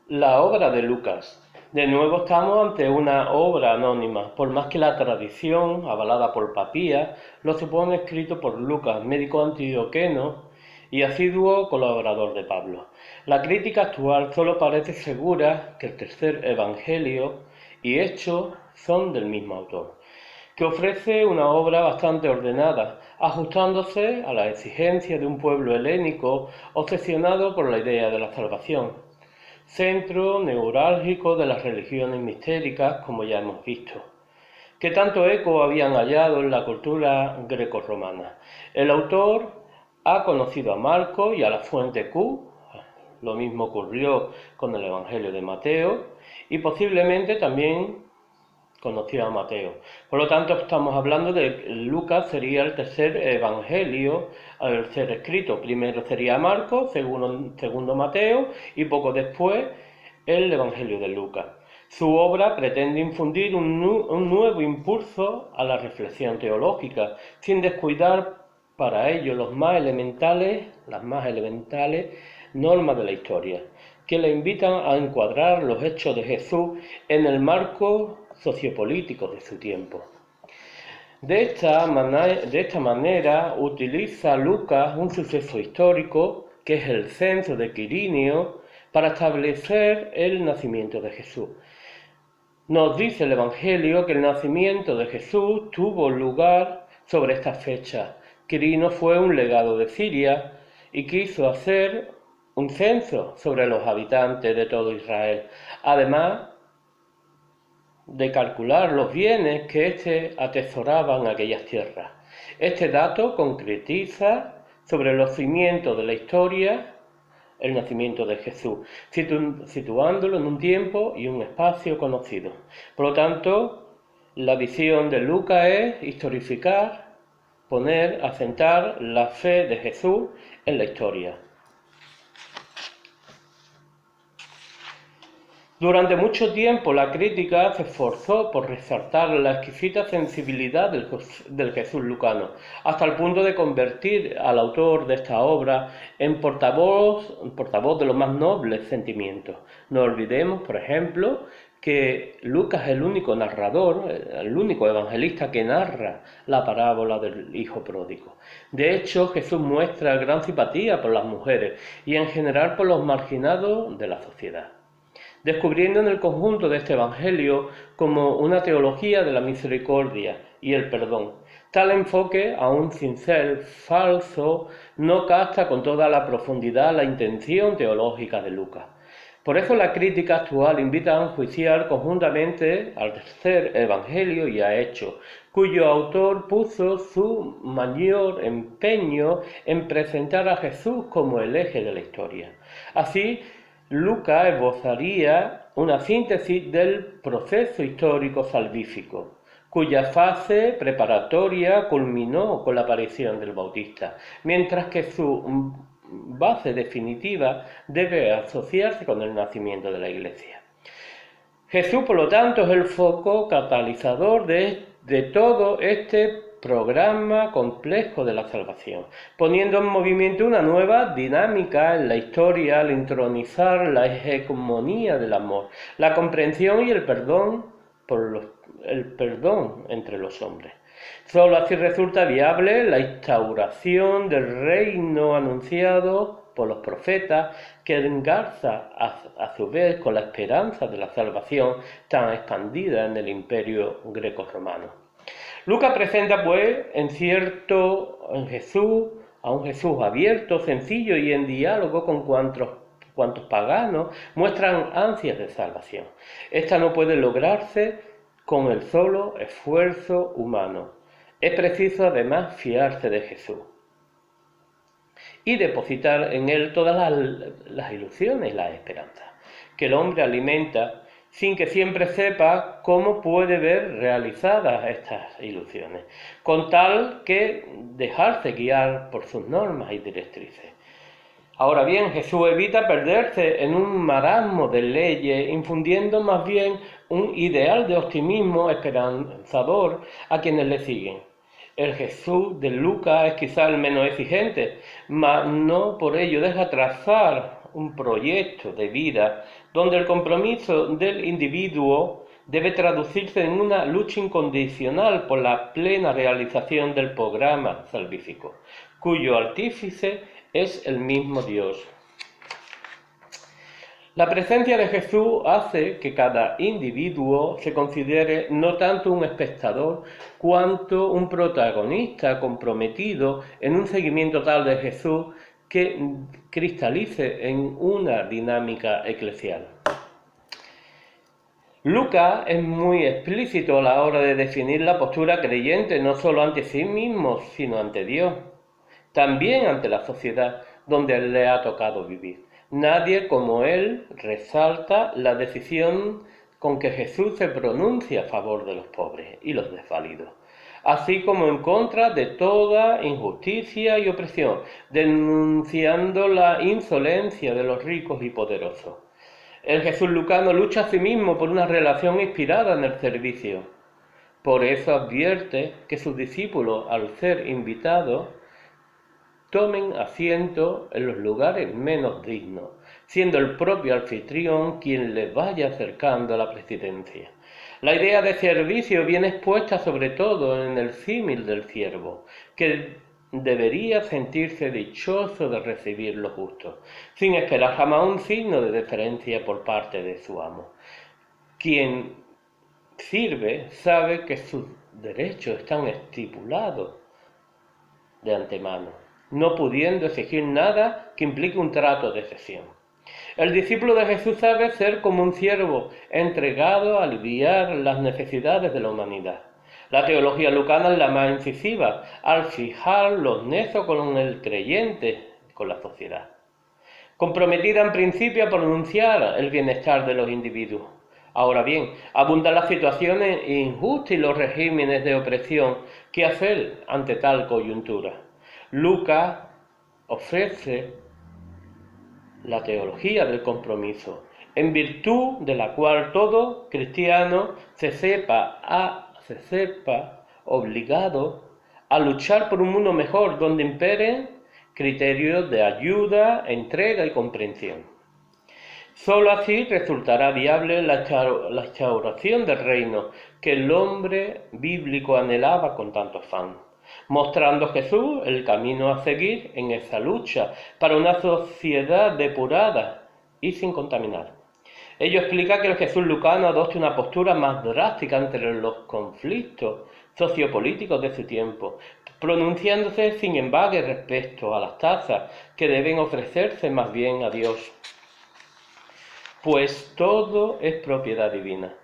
La obra de Lucas. De nuevo estamos ante una obra anónima, por más que la tradición, avalada por Papías, lo supone escrito por Lucas, médico antioqueno y asiduo colaborador de Pablo. La crítica actual solo parece segura que el tercer evangelio y Hechos son del mismo autor, que ofrece una obra bastante ordenada, ajustándose a la exigencia de un pueblo helénico obsesionado por la idea de la salvación, centro neurálgico de las religiones mistéricas, como ya hemos visto, que tanto eco habían hallado en la cultura grecorromana. El autor ha conocido a Marco y a la fuente Q, lo mismo ocurrió con el Evangelio de Mateo, y posiblemente también conoció a Mateo. Por lo tanto, estamos hablando de que Lucas sería el tercer evangelio al ser escrito. Primero sería Marcos, segundo Mateo y poco después el Evangelio de Lucas. Su obra pretende infundir un nuevo impulso a la reflexión teológica, sin descuidar para ello las más elementales normas de la historia, que le invitan a encuadrar los hechos de Jesús en el marco sociopolítico de su tiempo. De esta manera utiliza Lucas un suceso histórico, que es el censo de Quirinio, para establecer el nacimiento de Jesús. Nos dice el Evangelio que el nacimiento de Jesús tuvo lugar sobre esta fecha. Quirino fue un legado de Siria y quiso hacer un censo sobre los habitantes de todo Israel, además de calcular los bienes que éste atesoraba en aquellas tierras. Este dato concretiza sobre los cimientos de la historia el nacimiento de Jesús, situándolo en un tiempo y un espacio conocido. Por lo tanto, la visión de Lucas es historificar, asentar la fe de Jesús en la historia. Durante mucho tiempo la crítica se esforzó por resaltar la exquisita sensibilidad del Jesús lucano, hasta el punto de convertir al autor de esta obra en portavoz de los más nobles sentimientos. No olvidemos, por ejemplo, que Lucas es el único narrador, el único evangelista que narra la parábola del hijo pródigo. De hecho, Jesús muestra gran simpatía por las mujeres y en general por los marginados de la sociedad, descubriendo en el conjunto de este Evangelio como una teología de la misericordia y el perdón. Tal enfoque, aun sin ser falso, no capta con toda la profundidad la intención teológica de Lucas. Por eso la crítica actual invita a enjuiciar conjuntamente al tercer Evangelio y a Hechos, cuyo autor puso su mayor empeño en presentar a Jesús como el eje de la historia. Así, Lucas esbozaría una síntesis del proceso histórico salvífico, cuya fase preparatoria culminó con la aparición del Bautista, mientras que su base definitiva debe asociarse con el nacimiento de la Iglesia. Jesús, por lo tanto, es el foco catalizador de todo este programa complejo de la salvación, poniendo en movimiento una nueva dinámica en la historia al intronizar la hegemonía del amor, la comprensión y el perdón entre los hombres. Solo así resulta viable la instauración del reino anunciado por los profetas, que engarza a su vez con la esperanza de la salvación tan expandida en el imperio greco-romano. Lucas presenta pues a un Jesús abierto, sencillo y en diálogo con cuantos paganos muestran ansias de salvación. Esta no puede lograrse con el solo esfuerzo humano. Es preciso además fiarse de Jesús y depositar en él todas las ilusiones y las esperanzas que el hombre alimenta, sin que siempre sepa cómo puede ver realizadas estas ilusiones, con tal que dejarse guiar por sus normas y directrices. Ahora bien, Jesús evita perderse en un marasmo de leyes, infundiendo más bien un ideal de optimismo esperanzador a quienes le siguen. El Jesús de Lucas es quizá el menos exigente, mas no por ello deja trazar un proyecto de vida donde el compromiso del individuo debe traducirse en una lucha incondicional por la plena realización del programa salvífico, cuyo artífice es el mismo Dios. La presencia de Jesús hace que cada individuo se considere no tanto un espectador, cuanto un protagonista comprometido en un seguimiento tal de Jesús que cristalice en una dinámica eclesial. Lucas es muy explícito a la hora de definir la postura creyente, no solo ante sí mismo, sino ante Dios, también ante la sociedad donde le ha tocado vivir. Nadie como él resalta la decisión con que Jesús se pronuncia a favor de los pobres y los desvalidos, así como en contra de toda injusticia y opresión, denunciando la insolencia de los ricos y poderosos. El Jesús lucano lucha a sí mismo por una relación inspirada en el servicio. Por eso advierte que sus discípulos, al ser invitados, tomen asiento en los lugares menos dignos, siendo el propio anfitrión quien les vaya acercando a la presidencia. La idea de servicio viene expuesta sobre todo en el símil del siervo, que debería sentirse dichoso de recibir lo justo, sin esperar jamás un signo de deferencia por parte de su amo. Quien sirve sabe que sus derechos están estipulados de antemano, no pudiendo exigir nada que implique un trato de cesión. El discípulo de Jesús sabe ser como un siervo entregado a aliviar las necesidades de la humanidad. La teología lucana es la más incisiva al fijar los nexos con el creyente, con la sociedad, comprometida en principio a pronunciar el bienestar de los individuos. Ahora bien, abundan las situaciones injustas y los regímenes de opresión. ¿Qué hacer ante tal coyuntura? Lucas ofrece la teología del compromiso, en virtud de la cual todo cristiano se sepa obligado a luchar por un mundo mejor, donde imperen criterios de ayuda, entrega y comprensión. Solo así resultará viable la instauración del reino que el hombre bíblico anhelaba con tanto afán, mostrando Jesús el camino a seguir en esa lucha para una sociedad depurada y sin contaminar. Ello explica que el Jesús lucano adopte una postura más drástica entre los conflictos sociopolíticos de su tiempo, pronunciándose sin embargo respecto a las tasas que deben ofrecerse más bien a Dios, pues todo es propiedad divina.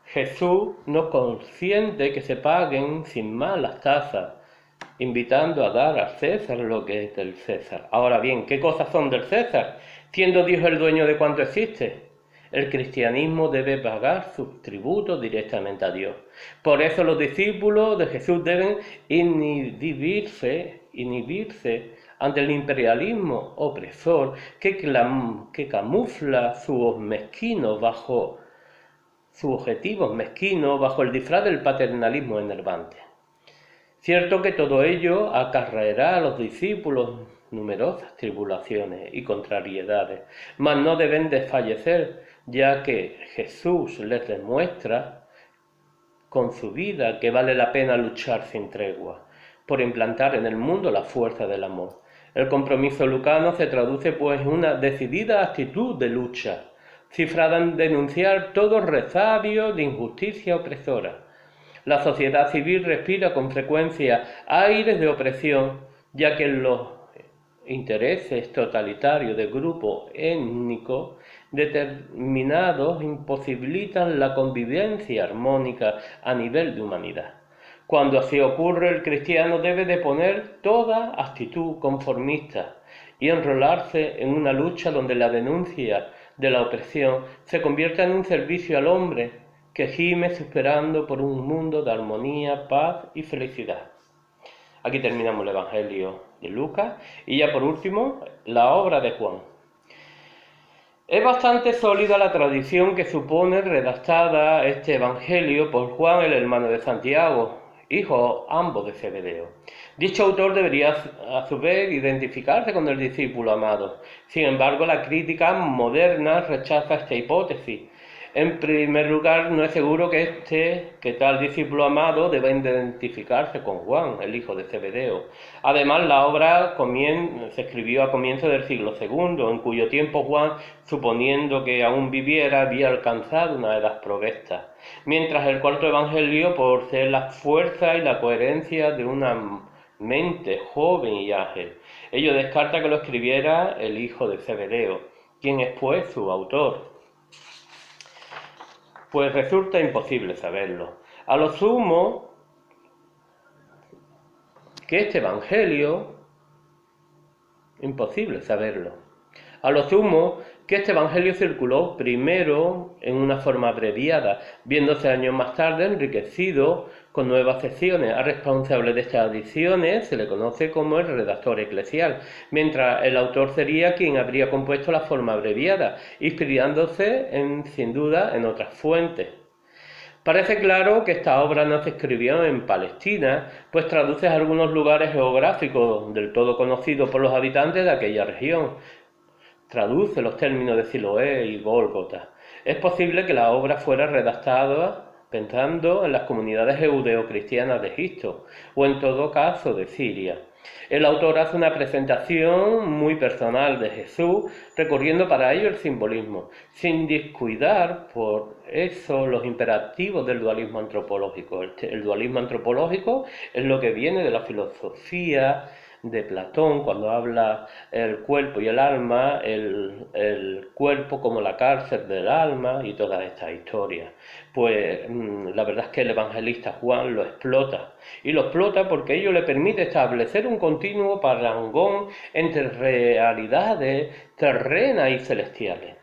Jesús no consiente que se paguen sin más las tasas, invitando a dar a César lo que es del César. Ahora bien, ¿qué cosas son del César? Siendo Dios el dueño de cuanto existe, el cristianismo debe pagar sus tributos directamente a Dios. Por eso los discípulos de Jesús deben inhibirse ante el imperialismo opresor que camufla sus objetivos mezquinos bajo el disfraz del paternalismo enervante. Cierto que todo ello acarreará a los discípulos numerosas tribulaciones y contrariedades, mas no deben desfallecer, ya que Jesús les demuestra con su vida que vale la pena luchar sin tregua, por implantar en el mundo la fuerza del amor. El compromiso lucano se traduce pues en una decidida actitud de lucha, cifrada en denunciar todo resabio de injusticia opresora. La sociedad civil respira con frecuencia aires de opresión, ya que los intereses totalitarios de grupos étnicos determinados imposibilitan la convivencia armónica a nivel de humanidad. Cuando así ocurre, el cristiano debe deponer toda actitud conformista y enrolarse en una lucha donde la denuncia de la opresión se convierta en un servicio al hombre que gime esperando por un mundo de armonía, paz y felicidad. Aquí terminamos el Evangelio de Lucas y ya por último la obra de Juan. Es bastante sólida la tradición que supone redactada este Evangelio por Juan, el hermano de Santiago, hijos ambos de Zebedeo. Dicho autor debería a su vez identificarse con el discípulo amado. Sin embargo, la crítica moderna rechaza esta hipótesis. En primer lugar, no es seguro que tal discípulo amado deba identificarse con Juan, el hijo de Zebedeo. Además, la obra se escribió a comienzos del siglo II, en cuyo tiempo Juan, suponiendo que aún viviera, había alcanzado una edad provesta. Mientras el cuarto evangelio posee la fuerza y la coherencia de una mente joven y ágil. Ello descarta que lo escribiera el hijo de Zebedeo, quien es pues su autor. Pues resulta imposible saberlo. A lo sumo, que este evangelio, imposible saberlo. A lo sumo, que este evangelio circuló primero en una forma abreviada, viéndose años más tarde enriquecido con nuevas secciones. Al responsable de estas ediciones se le conoce como el redactor eclesial, mientras el autor sería quien habría compuesto la forma abreviada, inspirándose sin duda en otras fuentes. Parece claro que esta obra no se escribió en Palestina, pues traduce a algunos lugares geográficos del todo conocidos por los habitantes de aquella región. Traduce los términos de Siloé y Gólgota. Es posible que la obra fuera redactada pensando en las comunidades judeocristianas de Egipto, o en todo caso de Siria. El autor hace una presentación muy personal de Jesús, recurriendo para ello el simbolismo, sin descuidar por eso los imperativos del dualismo antropológico. El dualismo antropológico es lo que viene de la filosofía de Platón, cuando habla el cuerpo y el alma, el cuerpo como la cárcel del alma y todas estas historias. Pues la verdad es que el evangelista Juan lo explota, y lo explota porque ello le permite establecer un continuo parangón entre realidades terrenas y celestiales.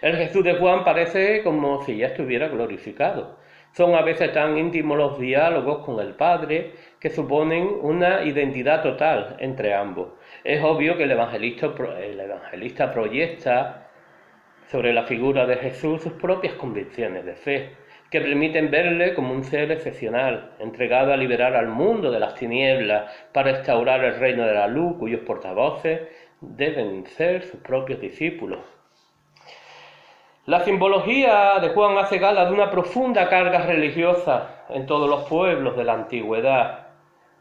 El Jesús de Juan parece como si ya estuviera glorificado. Son a veces tan íntimos los diálogos con el Padre que suponen una identidad total entre ambos. Es obvio que el evangelista proyecta sobre la figura de Jesús sus propias convicciones de fe, que permiten verle como un ser excepcional, entregado a liberar al mundo de las tinieblas para restaurar el reino de la luz, cuyos portavoces deben ser sus propios discípulos. La simbología de Juan hace gala de una profunda carga religiosa en todos los pueblos de la antigüedad.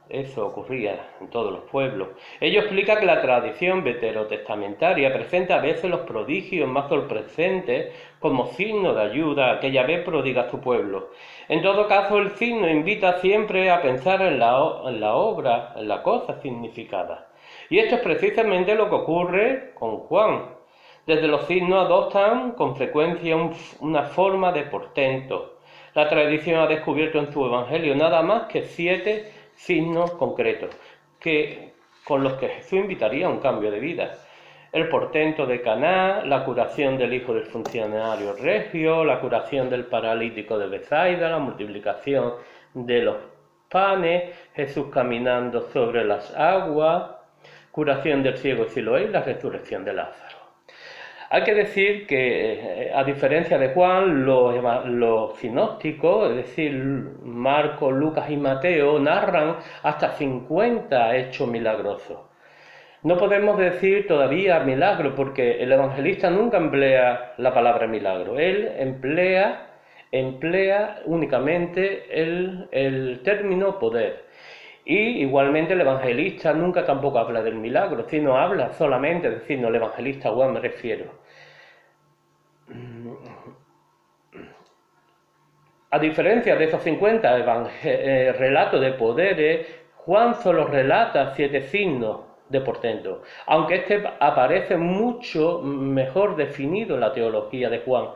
Eso ocurría en todos los pueblos. Ello explica que la tradición veterotestamentaria presenta a veces los prodigios más sorprendentes como signo de ayuda que Yahvé prodiga a su pueblo. En todo caso, el signo invita siempre a pensar en la obra, en la cosa significada. Y esto es precisamente lo que ocurre con Juan. Desde los signos adoptan con frecuencia una forma de portento. La tradición ha descubierto en su evangelio nada más que 7 signos concretos, con los que Jesús invitaría a un cambio de vida. El portento de Caná, la curación del hijo del funcionario regio, la curación del paralítico de Betsaida, la multiplicación de los panes, Jesús caminando sobre las aguas, curación del ciego de Siloé y la resurrección de Lázaro. Hay que decir que, a diferencia de Juan, los sinópticos, es decir, Marcos, Lucas y Mateo, narran hasta 50 hechos milagrosos. No podemos decir todavía milagro, porque el evangelista nunca emplea la palabra milagro. Él emplea únicamente el término poder. Y igualmente el evangelista nunca tampoco habla del milagro, sino habla solamente, es decir, no el evangelista Juan me refiero. A diferencia de esos 50 relatos de poderes, Juan solo relata 7 signos de portento, aunque este aparece mucho mejor definido en la teología de Juan.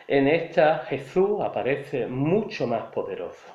En esta Jesús aparece mucho más poderoso.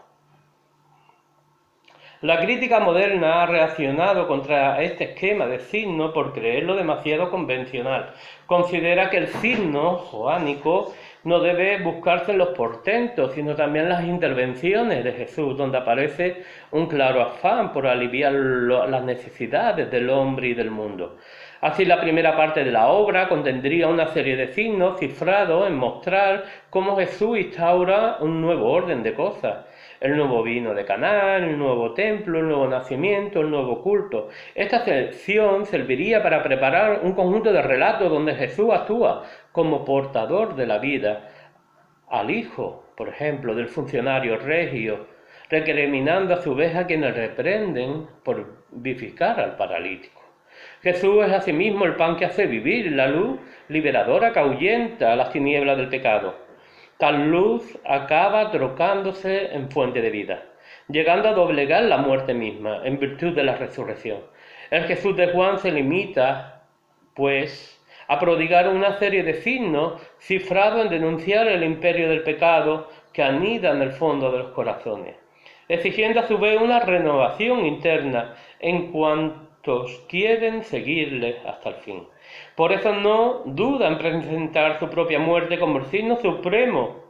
La crítica moderna ha reaccionado contra este esquema de signo por creerlo demasiado convencional. Considera que el signo joánico no debe buscarse en los portentos, sino también en las intervenciones de Jesús, donde aparece un claro afán por aliviar las necesidades del hombre y del mundo. Así, la primera parte de la obra contendría una serie de signos cifrados en mostrar cómo Jesús instaura un nuevo orden de cosas. el nuevo vino de Caná, el nuevo templo, el nuevo nacimiento, el nuevo culto. Esta sección serviría para preparar un conjunto de relatos donde Jesús actúa como portador de la vida al hijo, por ejemplo, del funcionario regio, recriminando a su vez a quienes reprenden por vivificar al paralítico. Jesús es asimismo el pan que hace vivir, la luz liberadora que ahuyenta las tinieblas del pecado. Tal luz acaba trocándose en fuente de vida, llegando a doblegar la muerte misma en virtud de la resurrección. El Jesús de Juan se limita, pues, a prodigar una serie de signos cifrados en denunciar el imperio del pecado que anida en el fondo de los corazones, exigiendo a su vez una renovación interna en cuantos quieren seguirle hasta el fin. Por eso no duda en presentar su propia muerte como el signo supremo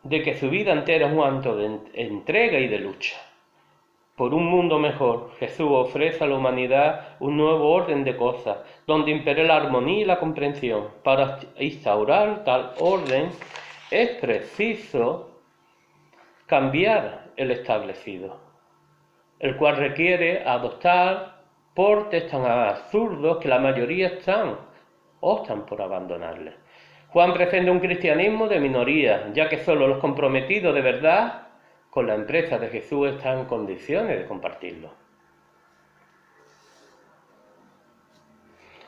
de que su vida entera es un acto de entrega y de lucha. Por un mundo mejor, Jesús ofrece a la humanidad un nuevo orden de cosas, donde impere la armonía y la comprensión. Para instaurar tal orden es preciso cambiar el establecido, el cual requiere adoptar portes tan absurdos que la mayoría optan por abandonarles. Juan presenta un cristianismo de minoría, ya que solo los comprometidos de verdad con la empresa de Jesús están en condiciones de compartirlo.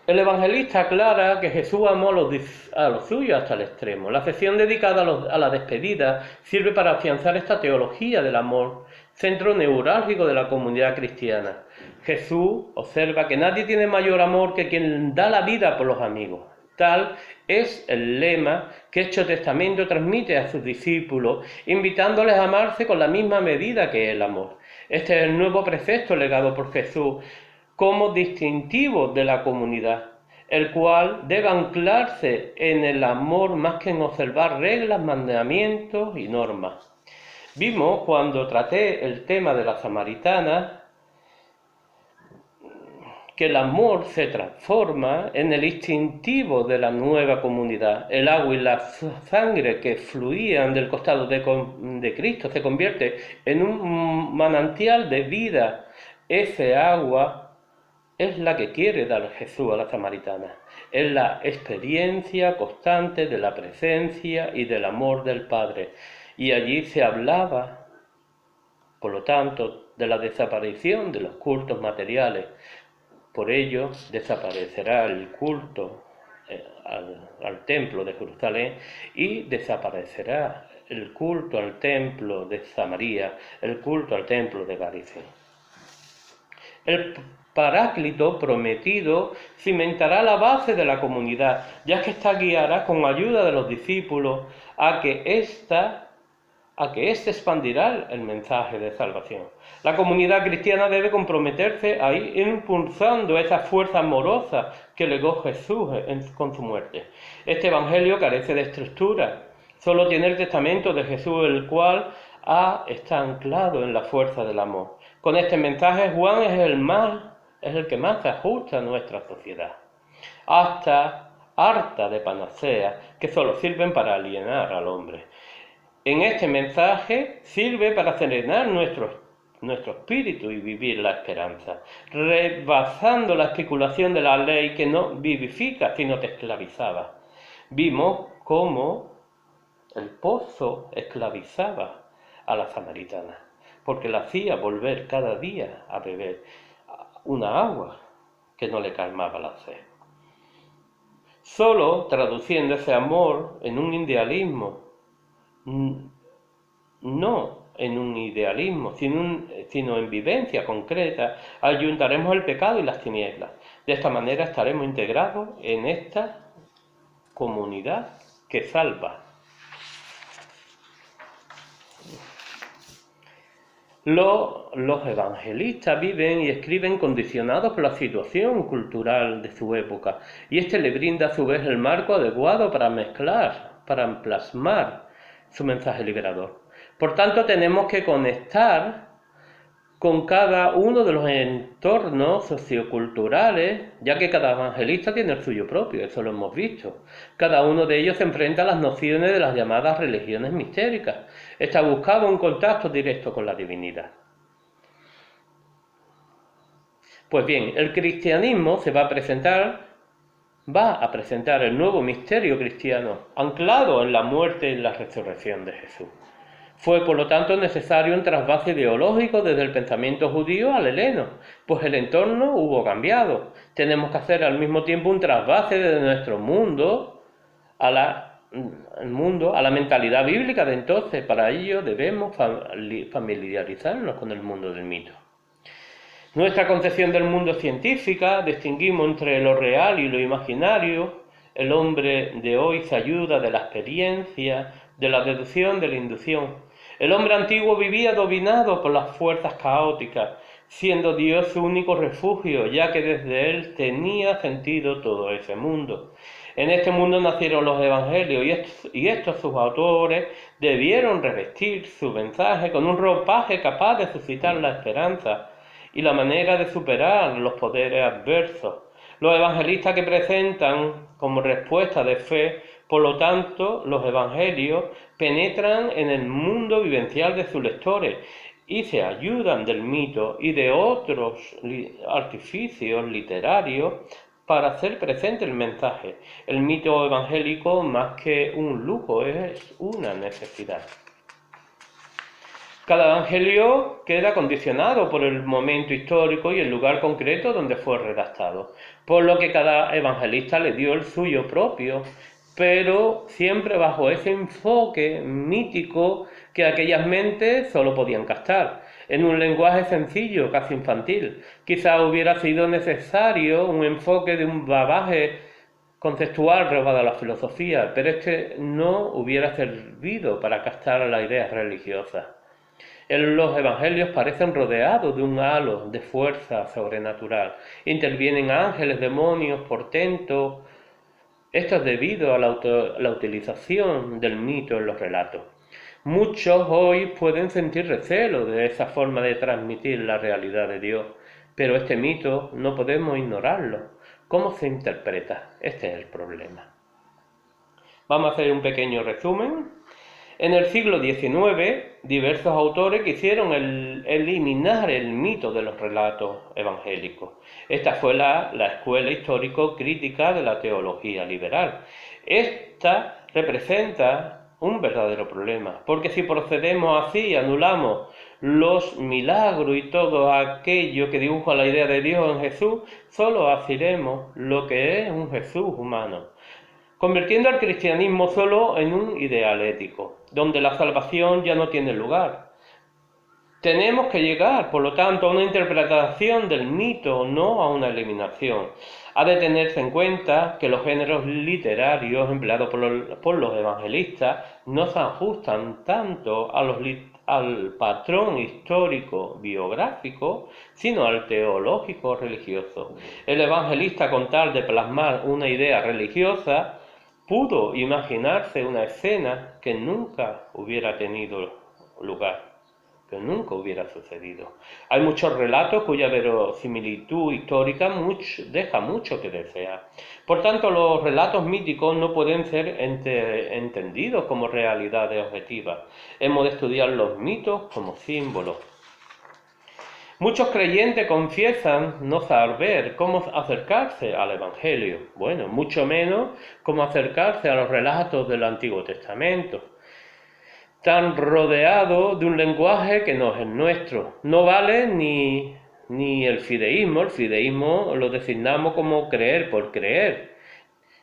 El evangelista aclara que Jesús amó a los suyos hasta el extremo. La sección dedicada a la despedida sirve para afianzar esta teología del amor, centro neurálgico de la comunidad cristiana. Jesús observa que nadie tiene mayor amor que quien da la vida por los amigos. Tal es el lema que Hecho Testamento transmite a sus discípulos, invitándoles a amarse con la misma medida que el amor. Este es el nuevo precepto legado por Jesús como distintivo de la comunidad, el cual debe anclarse en el amor más que en observar reglas, mandamientos y normas. Vimos cuando traté el tema de la samaritana que el amor se transforma en el instintivo de la nueva comunidad. El agua y la sangre que fluían del costado de Cristo se convierte en un manantial de vida. Ese agua es la que quiere dar Jesús a la samaritana. Es la experiencia constante de la presencia y del amor del Padre. Y allí se hablaba, por lo tanto, de la desaparición de los cultos materiales. Por ello desaparecerá el culto al templo de Jerusalén y desaparecerá el culto al templo de Samaria, el culto al templo de Garizim. El Paráclito prometido cimentará la base de la comunidad, ya que ésta guiará con ayuda de los discípulos a que éste expandirá el mensaje de salvación. La comunidad cristiana debe comprometerse a ir impulsando esa fuerza amorosa que legó Jesús con su muerte. Este evangelio carece de estructura, solo tiene el testamento de Jesús, el cual está anclado en la fuerza del amor. Con este mensaje Juan es el que más se ajusta a nuestra sociedad, hasta harta de panaceas que solo sirven para alienar al hombre. En este mensaje sirve para serenar nuestro espíritu y vivir la esperanza, rebasando la especulación de la ley que no vivifica sino te esclavizaba. Vimos cómo el pozo esclavizaba a la samaritana, porque la hacía volver cada día a beber una agua que no le calmaba la sed. Solo traduciendo ese amor en un idealismo, no en un idealismo, sino en vivencia concreta, ayuntaremos el pecado y las tinieblas. De esta manera estaremos integrados en esta comunidad que salva. Los evangelistas viven y escriben condicionados por la situación cultural de su época, y este le brinda a su vez el marco adecuado para plasmar su mensaje liberador. Por tanto, tenemos que conectar con cada uno de los entornos socioculturales, ya que cada evangelista tiene el suyo propio, eso lo hemos visto. Cada uno de ellos se enfrenta a las nociones de las llamadas religiones mistéricas. Esta buscaba un contacto directo con la divinidad. Pues bien, el cristianismo va a presentar el nuevo misterio cristiano, anclado en la muerte y la resurrección de Jesús. Fue, por lo tanto, necesario un trasvase ideológico desde el pensamiento judío al heleno, pues el entorno hubo cambiado. Tenemos que hacer al mismo tiempo un trasvase desde nuestro mundo a la mentalidad bíblica de entonces. Para ello debemos familiarizarnos con el mundo del mito. Nuestra concepción del mundo es científica, distinguimos entre lo real y lo imaginario. El hombre de hoy se ayuda de la experiencia, de la deducción, de la inducción. El hombre antiguo vivía dominado por las fuerzas caóticas, siendo Dios su único refugio, ya que desde él tenía sentido todo ese mundo. En este mundo nacieron los evangelios y estos sus autores debieron revestir su mensaje con un ropaje capaz de suscitar la esperanza y la manera de superar los poderes adversos. Los evangelistas que presentan como respuesta de fe, por lo tanto, los evangelios penetran en el mundo vivencial de sus lectores y se ayudan del mito y de otros artificios literarios para hacer presente el mensaje. El mito evangélico, más que un lujo, es una necesidad. Cada evangelio queda condicionado por el momento histórico y el lugar concreto donde fue redactado, por lo que cada evangelista le dio el suyo propio, pero siempre bajo ese enfoque mítico que aquellas mentes solo podían captar, en un lenguaje sencillo, casi infantil. Quizá hubiera sido necesario un enfoque de un bagaje conceptual robado a la filosofía, pero este no hubiera servido para captar las ideas religiosas. Los evangelios parecen rodeados de un halo de fuerza sobrenatural. Intervienen ángeles, demonios, portentos. Esto es debido a la utilización del mito en los relatos. Muchos hoy pueden sentir recelo de esa forma de transmitir la realidad de Dios, pero este mito no podemos ignorarlo. ¿Cómo se interpreta? Este es el problema. Vamos a hacer un pequeño resumen. En el siglo XIX, diversos autores quisieron eliminar el mito de los relatos evangélicos. Esta fue la escuela histórico-crítica de la teología liberal. Esta representa un verdadero problema, porque si procedemos así y anulamos los milagros y todo aquello que dibuja la idea de Dios en Jesús, solo asiremos lo que es un Jesús humano, convirtiendo al cristianismo solo en un ideal ético, donde la salvación ya no tiene lugar. Tenemos que llegar, por lo tanto, a una interpretación del mito, no a una eliminación. Ha de tenerse en cuenta que los géneros literarios empleados por los evangelistas no se ajustan tanto al patrón histórico biográfico, sino al teológico religioso. El evangelista, con tal de plasmar una idea religiosa, pudo imaginarse una escena que nunca hubiera tenido lugar, que nunca hubiera sucedido. Hay muchos relatos cuya verosimilitud histórica deja mucho que desear. Por tanto, los relatos míticos no pueden ser entendidos como realidades objetivas. Hemos de estudiar los mitos como símbolos. Muchos creyentes confiesan no saber cómo acercarse al Evangelio, bueno, mucho menos cómo acercarse a los relatos del Antiguo Testamento, tan rodeado de un lenguaje que no es el nuestro. No vale ni el fideísmo lo designamos como creer por creer,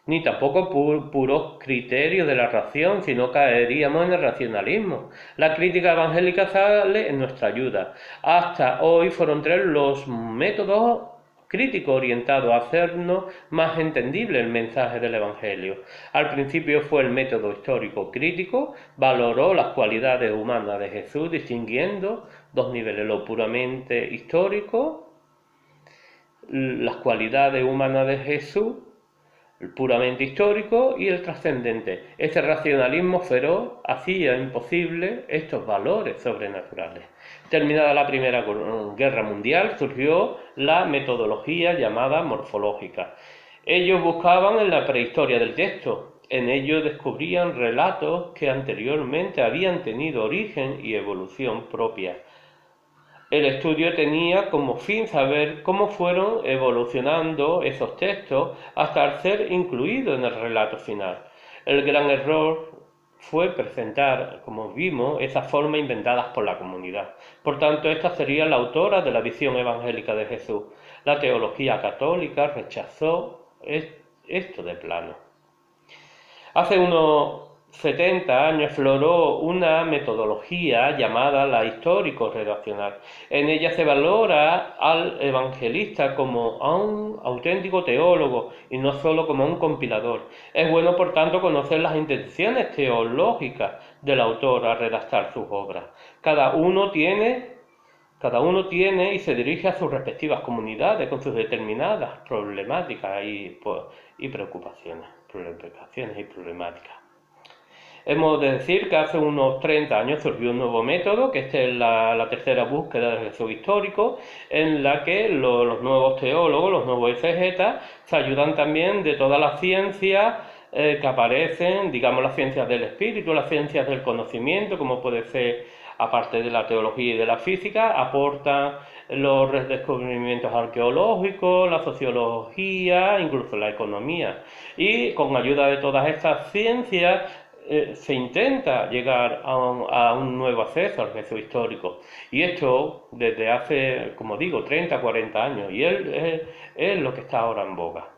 ni tampoco puros criterios de la razón, sino caeríamos en el racionalismo. La crítica evangélica sale en nuestra ayuda. Hasta hoy fueron 3 los métodos críticos orientados a hacernos más entendible el mensaje del Evangelio. Al principio fue el método histórico crítico, valoró las cualidades humanas de Jesús, distinguiendo 2 niveles, lo puramente histórico, las cualidades humanas de Jesús, el puramente histórico y el trascendente. Este racionalismo feroz hacía imposible estos valores sobrenaturales. Terminada la Primera Guerra Mundial, surgió la metodología llamada morfológica. Ellos buscaban en la prehistoria del texto. En ello descubrían relatos que anteriormente habían tenido origen y evolución propia. El estudio tenía como fin saber cómo fueron evolucionando esos textos hasta ser incluidos en el relato final. El gran error fue presentar, como vimos, esas formas inventadas por la comunidad. Por tanto, esta sería la autora de la visión evangélica de Jesús. La teología católica rechazó esto de plano. Hace unos 70 años afloró una metodología llamada la histórico-redaccional. En ella se valora al evangelista como a un auténtico teólogo y no solo como un compilador. Es bueno, por tanto, conocer las intenciones teológicas del autor al redactar sus obras. Cada uno tiene y se dirige a sus respectivas comunidades con sus determinadas problemáticas y preocupaciones y problemáticas. Hemos de decir que hace unos 30 años surgió un nuevo método, que es la tercera búsqueda del Jesús histórico, en la que los nuevos teólogos, los nuevos exegetas, se ayudan también de todas las ciencias que aparecen, digamos las ciencias del espíritu, las ciencias del conocimiento, como puede ser, aparte de la teología y de la física, aportan los redescubrimientos arqueológicos, la sociología, incluso la economía. Y con ayuda de todas estas ciencias se intenta llegar a un nuevo acceso al Jesús histórico. Y esto desde hace, como digo, 30, 40 años. Y es lo que está ahora en boga.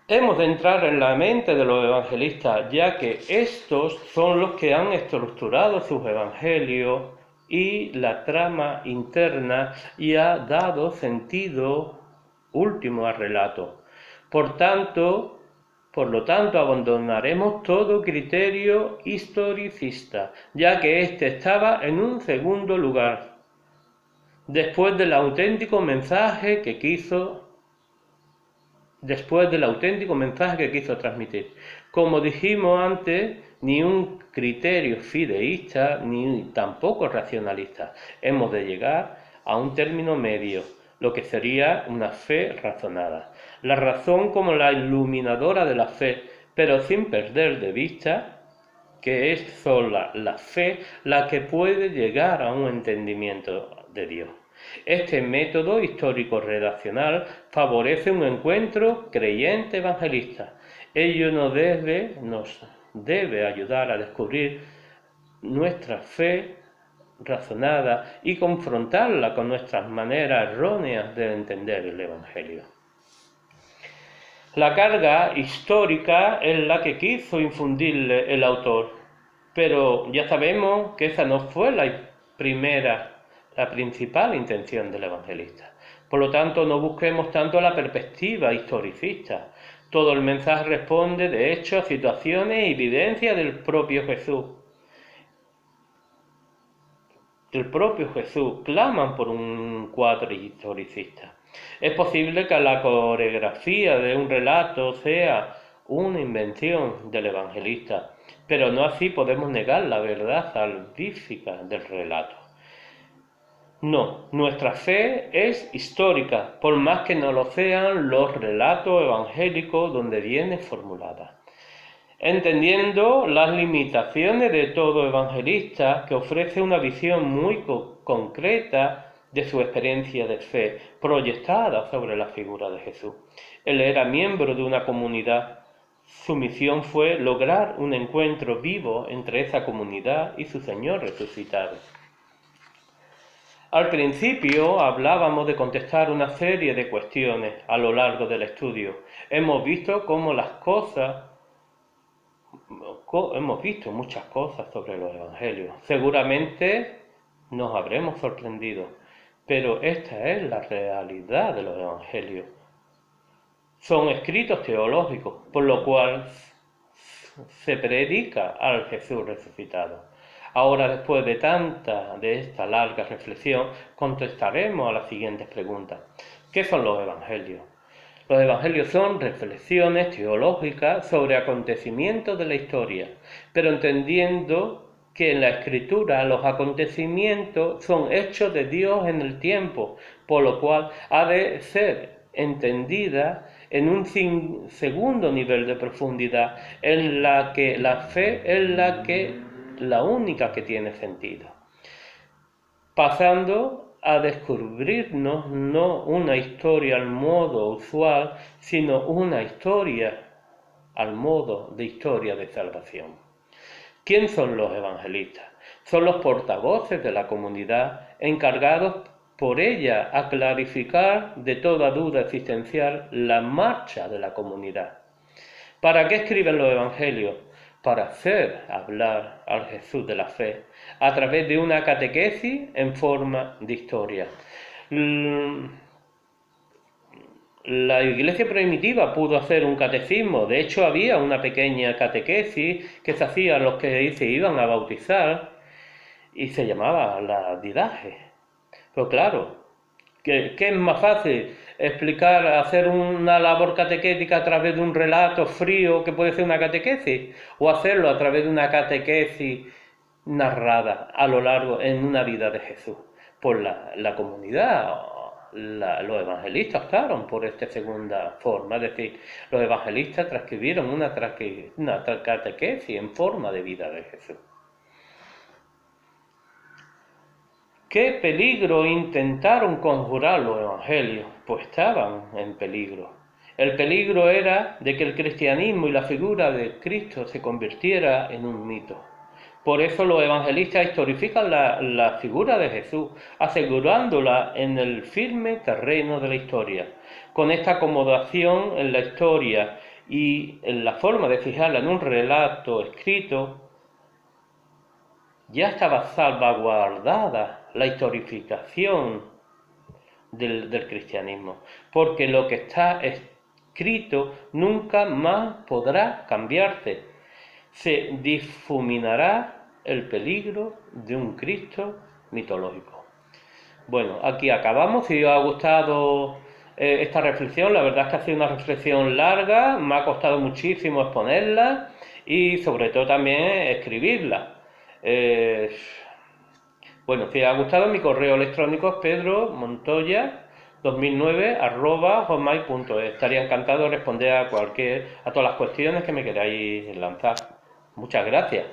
Hemos de entrar en la mente de los evangelistas, ya que estos son los que han estructurado sus evangelios y la trama interna y ha dado sentido último al relato. Por lo tanto, abandonaremos todo criterio historicista, ya que éste estaba en un segundo lugar, después del auténtico mensaje que quiso transmitir. Como dijimos antes, ni un criterio fideísta ni tampoco racionalista. Hemos de llegar a un término medio, lo que sería una fe razonada. La razón como la iluminadora de la fe, pero sin perder de vista que es sola la fe la que puede llegar a un entendimiento de Dios. Este método histórico-redaccional favorece un encuentro creyente-evangelista. Ello nos debe ayudar a descubrir nuestra fe razonada y confrontarla con nuestras maneras erróneas de entender el Evangelio. La carga histórica es la que quiso infundirle el autor, pero ya sabemos que esa no fue la principal intención del evangelista. Por lo tanto, no busquemos tanto la perspectiva historicista. Todo el mensaje responde de hechos, situaciones y evidencias del propio Jesús. Claman por un cuadro historicista. Es posible que la coreografía de un relato sea una invención del evangelista, pero no así podemos negar la verdad salvífica del relato. No, nuestra fe es histórica, por más que no lo sean los relatos evangélicos donde viene formulada. Entendiendo las limitaciones de todo evangelista que ofrece una visión muy concreta de su experiencia de fe proyectada sobre la figura de Jesús. Él era miembro de una comunidad. Su misión fue lograr un encuentro vivo entre esa comunidad y su Señor resucitado. Al principio hablábamos de contestar una serie de cuestiones a lo largo del estudio. Hemos visto muchas cosas sobre los evangelios. Seguramente nos habremos sorprendido, pero esta es la realidad de los evangelios. Son escritos teológicos, por lo cual se predica al Jesús resucitado. Ahora, después de esta larga reflexión, contestaremos a las siguientes preguntas. ¿Qué son los evangelios? Los evangelios son reflexiones teológicas sobre acontecimientos de la historia, pero entendiendo que en la escritura los acontecimientos son hechos de Dios en el tiempo, por lo cual ha de ser entendida en un segundo nivel de profundidad, en la que la fe es la única que tiene sentido, pasando a descubrirnos no una historia al modo usual, sino una historia al modo de historia de salvación. ¿Quién son los evangelistas? Son los portavoces de la comunidad encargados por ella a clarificar de toda duda existencial la marcha de la comunidad. ¿Para qué escriben los evangelios? Para hacer hablar al Jesús de la fe a través de una catequesis en forma de historia. La iglesia primitiva pudo hacer un catecismo, de hecho había una pequeña catequesis que se hacía a los que se iban a bautizar y se llamaba la didaje. Pero claro, ¿qué es más fácil? Explicar, hacer una labor catequética a través de un relato frío que puede ser una catequesis, o hacerlo a través de una catequesis narrada a lo largo en una vida de Jesús. Por la comunidad, los evangelistas optaron por esta segunda forma, es decir, los evangelistas transcribieron una catequesis en forma de vida de Jesús. ¿Qué peligro intentaron conjurar los evangelios? Pues estaban en peligro. El peligro era de que el cristianismo y la figura de Cristo se convirtiera en un mito. Por eso los evangelistas historifican la figura de Jesús, asegurándola en el firme terreno de la historia. Con esta acomodación en la historia y en la forma de fijarla en un relato escrito, ya estaba salvaguardada la historificación del cristianismo, porque lo que está escrito nunca más podrá cambiarse. Se difuminará el peligro de un Cristo mitológico. Bueno, aquí acabamos. Si os ha gustado esta reflexión, la verdad es que ha sido una reflexión larga, me ha costado muchísimo exponerla y sobre todo también escribirla. Bueno, si os ha gustado, mi correo electrónico es pedromontoya2009@hotmail.es. Estaría encantado de responder a todas las cuestiones que me queráis lanzar. Muchas gracias.